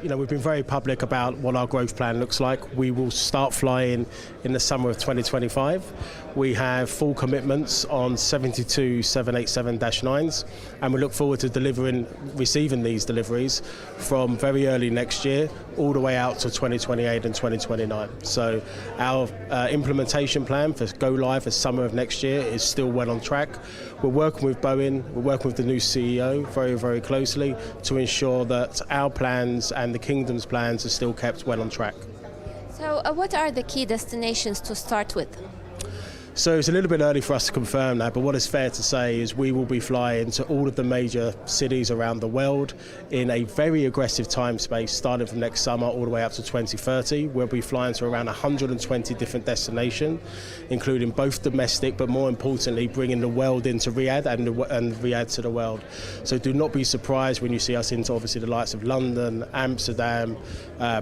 You know, we've been very public about what our growth plan looks like. We will start flying in the summer of 2025. We have full commitments on 72 787-9s, and we look forward to receiving these deliveries from very early next year all the way out to 2028 and 2029. So our implementation plan for go live for summer of next year is still well on track. We're working with Boeing, we're working with the new CEO very, very closely to ensure that our plans and the Kingdom's plans are still kept well on track. So what are the key destinations to start with? So it's a little bit early for us to confirm that, but what is fair to say is we will be flying to all of the major cities around the world in a very aggressive time space, starting from next summer all the way up to 2030. We'll be flying to around 120 different destinations, including both domestic, but more importantly, bringing the world into Riyadh and Riyadh to the world. So do not be surprised when you see us into obviously the likes of London, Amsterdam,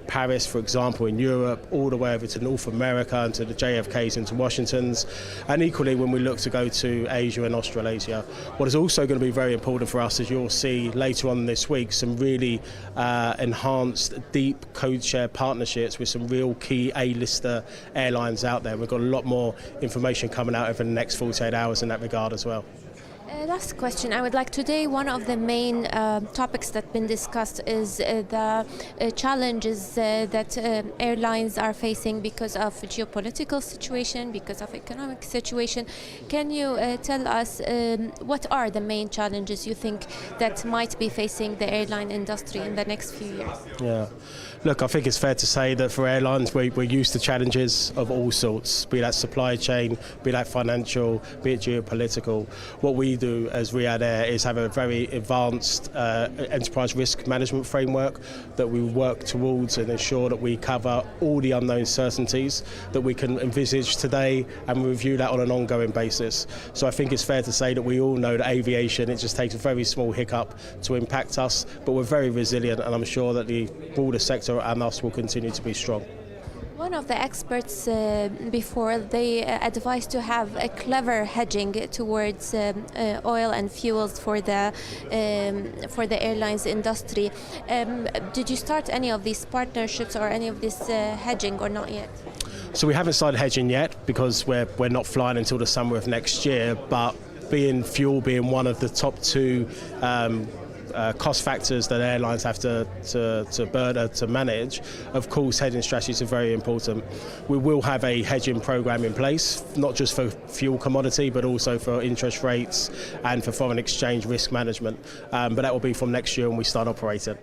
Paris, for example, in Europe, all the way over to North America and to the JFKs into Washingtons. And equally when we look to go to Asia and Australasia. What is also going to be very important for us is you'll see later on this week some really enhanced, deep code-share partnerships with some real key A-lister airlines out there. We've got a lot more information coming out over the next 48 hours in that regard as well. Last question I would like today, one of the main topics that's been discussed is the challenges that airlines are facing because of geopolitical situation, because of economic situation. Can you tell us what are the main challenges you think that might be facing the airline industry in the next few years? Yeah. Look, I think it's fair to say that for airlines, we're used to challenges of all sorts, be that supply chain, be that financial, be it geopolitical. What we do as Riyadh Air is have a very advanced enterprise risk management framework that we work towards and ensure that we cover all the unknown certainties that we can envisage today and review that on an ongoing basis. So I think it's fair to say that we all know that aviation, it just takes a very small hiccup to impact us, but we're very resilient, and I'm sure that the broader sector and us will continue to be strong. One of the experts before, they advised to have a clever hedging towards oil and fuels for the airlines industry. Did you start any of these partnerships or any of this hedging or not yet? So we haven't started hedging yet because we're not flying until the summer of next year, but fuel being one of the top two cost factors that airlines have to manage, of course hedging strategies are very important. We will have a hedging program in place, not just for fuel commodity but also for interest rates and for foreign exchange risk management, but that will be from next year when we start operating.